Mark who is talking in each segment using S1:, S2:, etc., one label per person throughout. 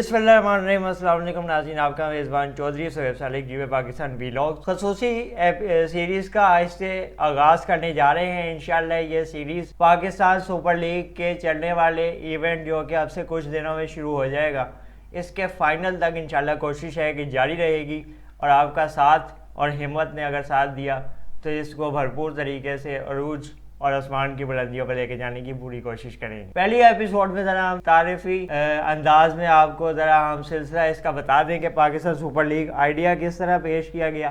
S1: بسم اللہ الرحمن الرحیم۔ السلام علیکم ناظرین، آپ کا میزبان چودھری سہیب صالح جیو پاکستان ویلاگ خصوصی سیریز کا آج سے آغاز کرنے جا رہے ہیں۔ انشاءاللہ یہ سیریز پاکستان سپر لیگ کے چلنے والے ایونٹ جو کہ اب سے کچھ دنوں میں شروع ہو جائے گا، اس کے فائنل تک انشاءاللہ کوشش ہے کہ جاری رہے گی، اور آپ کا ساتھ اور ہمت نے اگر ساتھ دیا تو اس کو بھرپور طریقے سے عروج اور آسمان کی بلندیوں پر لے کے جانے کی پوری کوشش کریں گے۔ پہلی ایپیسوڈ میں ذرا ہم تعارفی انداز میں آپ کو ذرا ہم سلسلہ اس کا بتا دیں کہ پاکستان سپر لیگ آئیڈیا کس طرح پیش کیا گیا،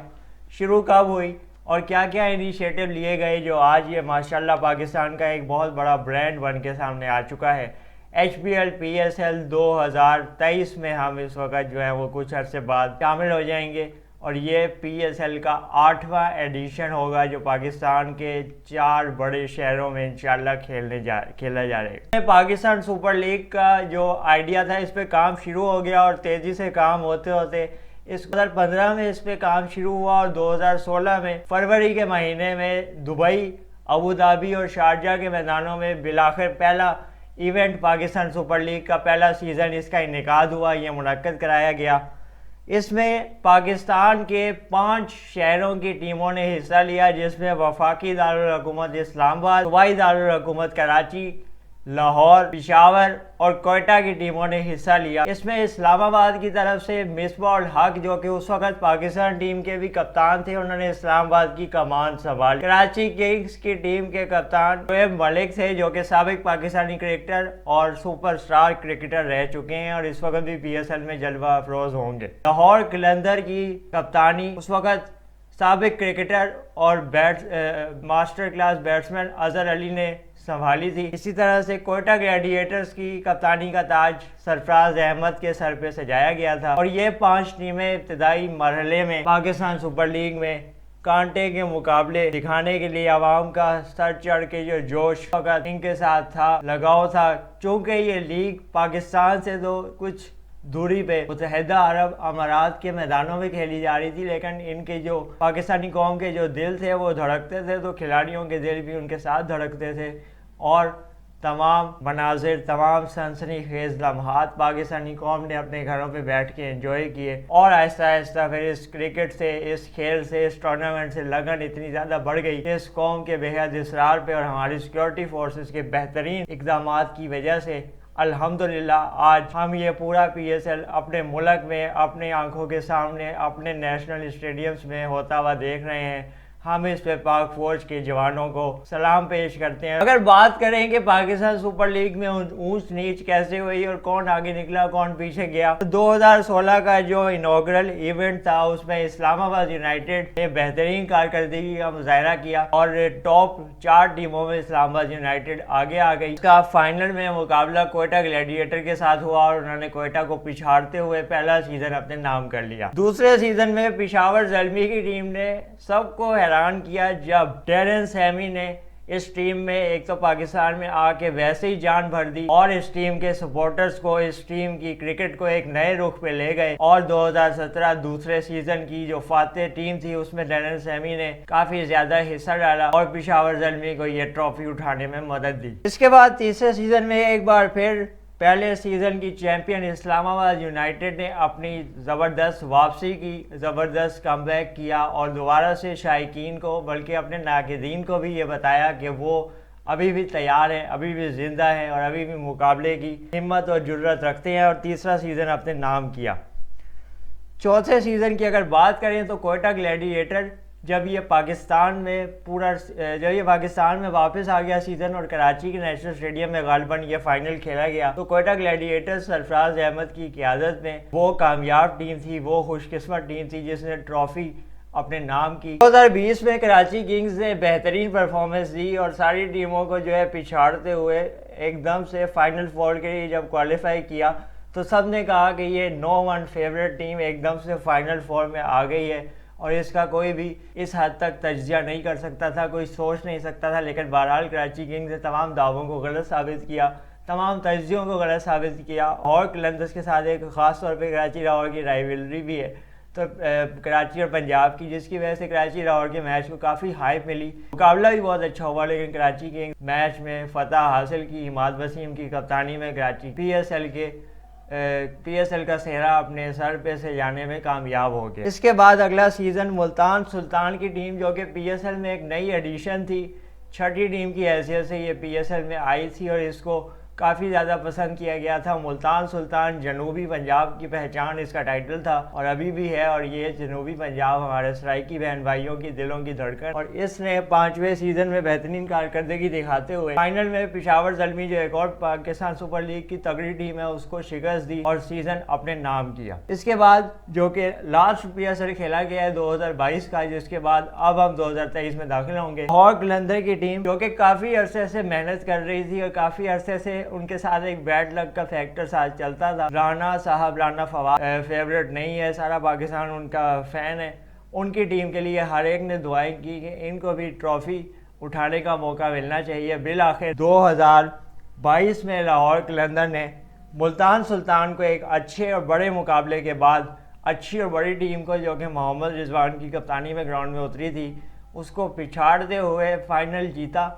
S1: شروع کب ہوئی، اور کیا کیا انیشیٹو لیے گئے جو آج یہ ماشاءاللہ پاکستان کا ایک بہت بڑا برانڈ بن کے سامنے آ چکا ہے۔ H P L P S L 2023 میں ہم اس وقت جو ہے وہ کچھ عرصے بعد شامل ہو جائیں گے، اور یہ پی ایس ایل کا 8واں ایڈیشن ہوگا جو پاکستان کے 4 بڑے شہروں میں انشاءاللہ کھیلا جا رہا ہے۔ پاکستان سپر لیگ کا جو آئیڈیا تھا اس پہ کام شروع ہو گیا، اور تیزی سے کام ہوتے ہوتے 2015 میں اس پہ کام شروع ہوا، اور 2016 میں فروری کے مہینے میں دبئی، ابوظہبی اور شارجہ کے میدانوں میں بالآخر پہلا ایونٹ پاکستان سپر لیگ کا پہلا سیزن اس کا انعقاد ہوا، یہ منعقد کرایا گیا۔ اس میں پاکستان کے 5 شہروں کی ٹیموں نے حصہ لیا، جس میں وفاقی دارالحکومت اسلام آباد، صوبائی دارالحکومت کراچی، لاہور، پشاور اور کوئٹہ کی ٹیموں نے حصہ لیا۔ اس میں اسلام آباد کی طرف سے مصباح الحق جو کہ اس وقت پاکستان ٹیم کے بھی کپتان تھے، انہوں نے اسلام آباد کی کمان سنبھالی۔ کراچی کنگز کی ٹیم کے کپتان شعیب ملک تھے جو کہ سابق پاکستانی کرکٹر اور سپر سٹار کرکٹر رہ چکے ہیں، اور اس وقت بھی پی ایس ایل میں جلوہ افروز ہوں گے۔ لاہور قلندر کی کپتانی اس وقت سابق کرکٹر اور master class batsman Azhar Ali نے سنبھالی تھی۔ اسی طرح سے کوئٹہ گلیڈیٹرز کی کپتانی کا تاج سرفراز احمد کے سر پہ سجایا گیا تھا، اور یہ 5 ٹیمیں ابتدائی مرحلے میں پاکستان سپر لیگ میں کانٹے کے مقابلے دکھانے کے لیے عوام کا سر چڑھ کے جو جوش وقت ان کے ساتھ تھا، لگاؤ تھا، چونکہ یہ لیگ پاکستان سے تو کچھ دوری پہ متحدہ عرب امارات کے میدانوں میں کھیلی جا رہی تھی، لیکن ان کے جو پاکستانی قوم کے جو دل تھے وہ دھڑکتے تھے، تو کھلاڑیوں کے دل بھی ان کے ساتھ دھڑکتے تھے، اور تمام مناظر، تمام سنسنی خیز لمحات پاکستانی قوم نے اپنے گھروں پہ بیٹھ کے انجوائے کیے، اور آہستہ آہستہ پھر اس کرکٹ سے، اس کھیل سے، اس ٹورنامنٹ سے لگن اتنی زیادہ بڑھ گئی کہ اس قوم کے بے حد اصرار پہ اور ہماری سیکورٹی فورسز کے بہترین اقدامات کی وجہ سے الحمدللہ آج ہم یہ پورا پی ایس ایل اپنے ملک میں، اپنے آنکھوں کے سامنے، اپنے نیشنل اسٹیڈیمز میں ہوتا ہوا دیکھ رہے ہیں۔ ہم اس پہ پاک فوج کے جوانوں کو سلام پیش کرتے ہیں۔ اگر بات کریں کہ پاکستان سپر لیگ میں اونچ نیچ کیسے ہوئی اور کون آگے نکلا کون پیچھے گیا، 2016 کا جو انوگرل ایونٹ تھا اس میں اسلام آباد یونائٹڈ نے بہترین کارکردگی کا مظاہرہ کیا، اور ٹاپ 4 ٹیموں میں اسلام آباد یونائٹڈ آگے آ گئی۔ اس کا فائنل میں مقابلہ کوئٹہ گلیڈیٹر کے ساتھ ہوا، اور انہوں نے کوئٹہ کو پچھاڑتے ہوئے پہلا سیزن اپنے نام کر لیا۔ دوسرے سیزن میں پشاور زلمی کی ٹیم نے سب کو حیران کیا جب ڈیرن سیمی نے اس ٹیم میں ایک تو پاکستان میں آ کے ویسے ہی جان بھر دی، اور اس ٹیم کے سپورٹرز کو، اس ٹیم کی کرکٹ کو ایک نئے رخ پہ لے گئے، اور 2017 دوسرے سیزن کی جو فاتح ٹیم تھی اس میں ڈیرن سیمی نے کافی زیادہ حصہ ڈالا اور پشاور زلمی کو یہ ٹرافی اٹھانے میں مدد دی۔ اس کے بعد تیسرے سیزن میں ایک بار پھر پہلے سیزن کی چیمپئن اسلام آباد یونائٹڈ نے اپنی زبردست واپسی کی، زبردست کم بیک کیا، اور دوبارہ سے شائقین کو بلکہ اپنے ناقدین کو بھی یہ بتایا کہ وہ ابھی بھی تیار ہیں، ابھی بھی زندہ ہیں، اور ابھی بھی مقابلے کی ہمت اور جرأت رکھتے ہیں، اور تیسرا سیزن اپنے نام کیا۔ چوتھے سیزن کی اگر بات کریں تو کوئٹہ گلیڈیٹر جب یہ پاکستان میں واپس آ گیا سیزن، اور کراچی کے نیشنل اسٹیڈیم میں غالباً یہ فائنل کھیلا گیا، تو کوئٹہ گلیڈیٹر سرفراز احمد کی قیادت میں وہ کامیاب ٹیم تھی، وہ خوش قسمت ٹیم تھی جس نے ٹرافی اپنے نام کی۔ 2020 میں کراچی کنگز نے بہترین پرفارمنس دی، اور ساری ٹیموں کو جو ہے پچھاڑتے ہوئے ایک دم سے فائنل 4 کے لیے جب کوالیفائی کیا تو سب نے کہا کہ یہ نو ون فیوریٹ ٹیم ایک دم سے فائنل 4 میں آ گئی ہے، اور اس کا کوئی بھی اس حد تک تجزیہ نہیں کر سکتا تھا، کوئی سوچ نہیں سکتا تھا، لیکن بہرحال کراچی کنگز نے تمام دعووں کو غلط ثابت کیا، تمام تجزیوں کو غلط ثابت کیا، اور قلندرز کے ساتھ ایک خاص طور پہ کراچی لاہور کی رائیولری بھی ہے، تو کراچی اور پنجاب کی، جس کی وجہ سے کراچی لاہور کے میچ کو کافی ہائپ ملی، مقابلہ بھی بہت اچھا ہوا، لیکن کراچی کنگز میچ میں فتح حاصل کی، عماد وسیم کی کپتانی میں کراچی پی ایس ایل کے پی ایس ایل کا سہرا اپنے سر پہ سے جانے میں کامیاب ہو گئے۔ اس کے بعد اگلا سیزن ملتان سلطان کی ٹیم جو کہ پی ایس ایل میں ایک نئی ایڈیشن تھی، چھٹی ٹیم کی حیثیت سے یہ پی ایس ایل میں آئی تھی اور اس کو کافی زیادہ پسند کیا گیا تھا۔ ملتان سلطان جنوبی پنجاب کی پہچان اس کا ٹائٹل تھا اور ابھی بھی ہے، اور یہ جنوبی پنجاب ہمارے سرائیکی بہن بھائیوں کی دلوں کی دھڑکن، اور اس نے 5ویں سیزن میں بہترین کارکردگی دکھاتے ہوئے فائنل میں پشاور زلمی جو ایک اور پاکستان سپر لیگ کی تگڑی ٹیم ہے اس کو شکست دی اور سیزن اپنے نام کیا۔ اس کے بعد جو کہ لاسٹ پی ایس ایل کھیلا گیا ہے 2022 کا، جس کے بعد اب ہم 2023 میں داخل ہوں گے، لاہور قلندر کی ٹیم جو کہ کافی عرصے سے محنت کر رہی تھی اور کافی عرصے سے ان کے ساتھ ایک بیڈ لک کا فیکٹر ساتھ چلتا تھا۔ رانا صاحب، رانا فواد فیورٹ نہیں ہے، سارا پاکستان ان کا فین ہے۔ ان کی ٹیم کے لیے ہر ایک نے دعائیں کی کہ ان کو بھی ٹرافی اٹھانے کا موقع ملنا چاہیے۔ بالآخر 2022 میں لاہور قلندر نے ملتان سلطان کو ایک اچھے اور بڑے مقابلے کے بعد اچھی اور بڑی ٹیم کو جو کہ محمد رضوان کی کپتانی میں گراؤنڈ میں اتری تھی اس کو پچھاڑتے ہوئے فائنل جیتا۔